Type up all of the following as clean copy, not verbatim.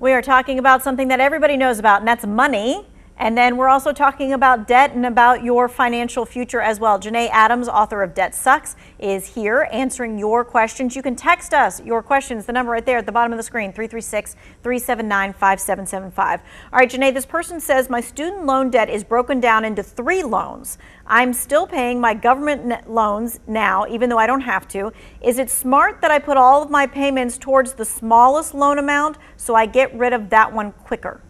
We are talking about something that everybody knows about, and that's money. And then we're also talking about debt and about your financial future as well. Janae Adams, author of Debt Sucks, is here answering your questions. You can text us your questions, the number right there at the bottom of the screen, 336-379-5775. All right, Janae, this person says, my student loan debt is broken down into 3 loans. I'm still paying my government loans now, even though I don't have to. Is it smart that I put all of my payments towards the smallest loan amount so I get rid of that one quicker?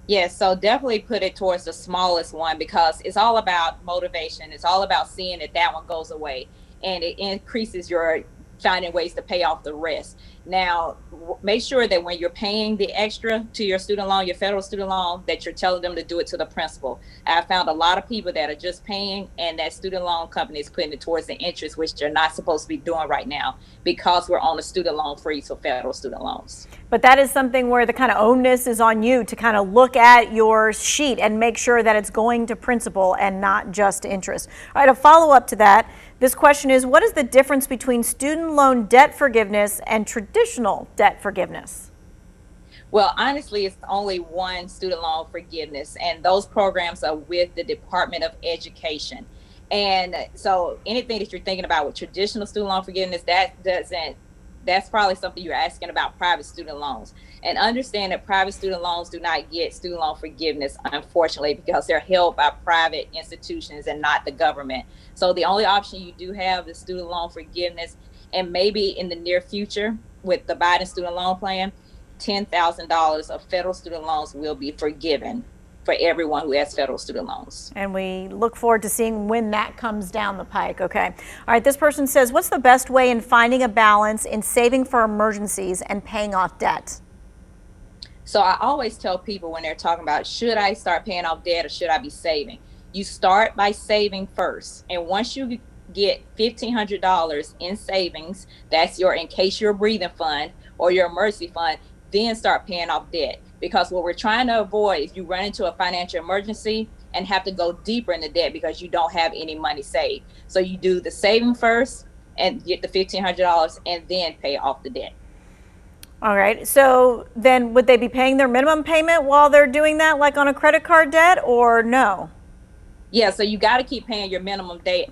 Yes, so definitely put it towards the smallest one, because it's all about motivation. It's all about seeing that one goes away, and it increases your finding ways to pay off the rest. Now, make sure that when you're paying the extra to your student loan, your federal student loan, that you're telling them to do it to the principal. I found a lot of people that are just paying, and that student loan company is putting it towards the interest, which they're not supposed to be doing right now, because we're on a student loan freeze for federal student loans. But that is something where the kind of onus is on you to kind of look at your sheet and make sure that it's going to principal and not just interest. All right, a follow-up to that. This question is, what is the difference between student loan debt forgiveness and traditional debt forgiveness? Well, honestly, it's only one student loan forgiveness, and those programs are with the Department of Education. And so anything that you're thinking about with traditional student loan forgiveness, that's probably something you're asking about private student loans. And understand that private student loans do not get student loan forgiveness, unfortunately, because they're held by private institutions and not the government. So the only option you do have is student loan forgiveness. And maybe in the near future, with the Biden student loan plan, $10,000 of federal student loans will be forgiven for everyone who has federal student loans. And we look forward to seeing when that comes down the pike. Okay. All right. This person says, what's the best way in finding a balance in saving for emergencies and paying off debt? So I always tell people when they're talking about, should I start paying off debt or should I be saving? You start by saving first. And once you get $1,500 in savings, that's your in case you're breathing fund or your emergency fund, then start paying off debt. Because what we're trying to avoid is you run into a financial emergency and have to go deeper into debt because you don't have any money saved. So you do the saving first and get the $1,500 and then pay off the debt. All right. So then would they be paying their minimum payment while they're doing that, like on a credit card debt, or no? Yeah, so you got to keep paying your minimum debt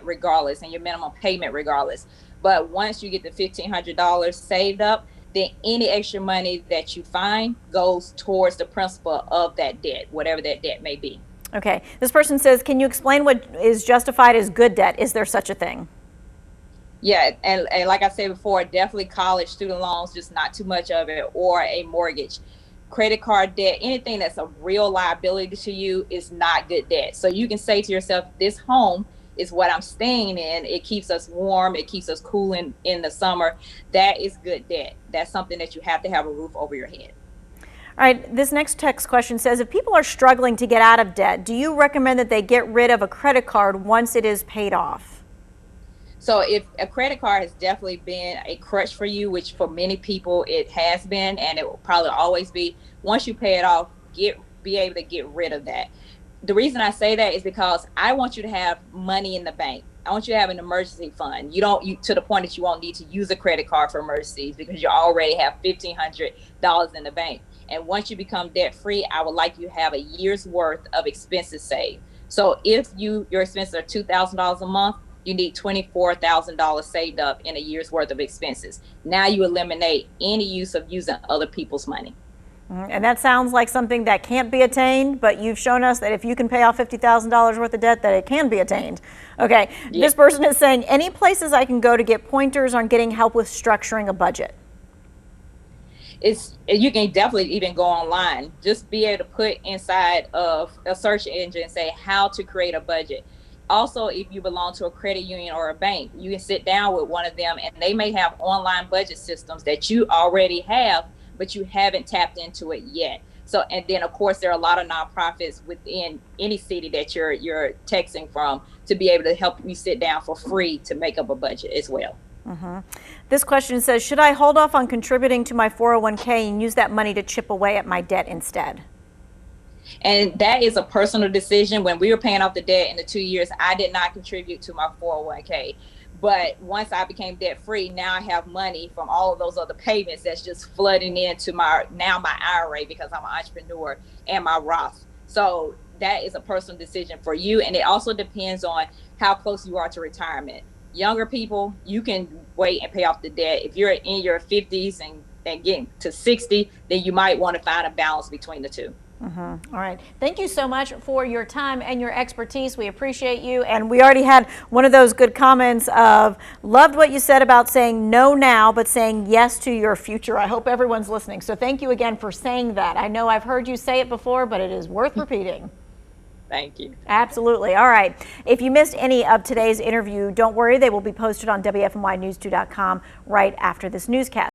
regardless, and your minimum payment regardless. But once you get the $1,500 saved up, then any extra money that you find goes towards the principal of that debt, whatever that debt may be. Okay. This person says, can you explain what is justified as good debt? Is there such a thing? Yeah, and like I said before, definitely college student loans, just not too much of it, or a mortgage. Credit card debt, anything that's a real liability to you is not good debt. So you can say to yourself, this home is what I'm staying in. It keeps us warm. It keeps us cool in the summer. That is good debt. That's something that you have to have a roof over your head. All right. This next text question says, if people are struggling to get out of debt, do you recommend that they get rid of a credit card once it is paid off? So if a credit card has definitely been a crutch for you, which for many people it has been, and it will probably always be, once you pay it off, be able to get rid of that. The reason I say that is because I want you to have money in the bank. I want you to have an emergency fund. To the point that you won't need to use a credit card for emergencies because you already have $1,500 in the bank. And once you become debt free, I would like you to have a year's worth of expenses saved. So if your expenses are $2,000 a month, you need $24,000 saved up in a year's worth of expenses. Now you eliminate any use of using other people's money. And that sounds like something that can't be attained, but you've shown us that if you can pay off $50,000 worth of debt, that it can be attained. Okay, yeah. This person is saying, any places I can go to get pointers on getting help with structuring a budget? You can definitely even go online. Just be able to put inside of a search engine and say how to create a budget. Also, if you belong to a credit union or a bank, you can sit down with one of them and they may have online budget systems that you already have, but you haven't tapped into it yet. So, and then of course, there are a lot of nonprofits within any city that you're texting from to be able to help you sit down for free to make up a budget as well. Mm-hmm. This question says, should I hold off on contributing to my 401k and use that money to chip away at my debt instead? And that is a personal decision. When we were paying off the debt in the 2 years, I did not contribute to my 401k. But once I became debt free, now I have money from all of those other payments that's just flooding into my IRA, because I'm an entrepreneur, and my Roth. So that is a personal decision for you. And it also depends on how close you are to retirement. Younger people, you can wait and pay off the debt. If you're in your 50s and getting to 60, then you might want to find a balance between the two. All right. Thank you so much for your time and your expertise. We appreciate you. And we already had one of those good comments of, loved what you said about saying no now, but saying yes to your future. I hope everyone's listening. So thank you again for saying that. I know I've heard you say it before, but it is worth repeating. Thank you. Absolutely. All right. If you missed any of today's interview, don't worry. They will be posted on WFNYnews2.com right after this newscast.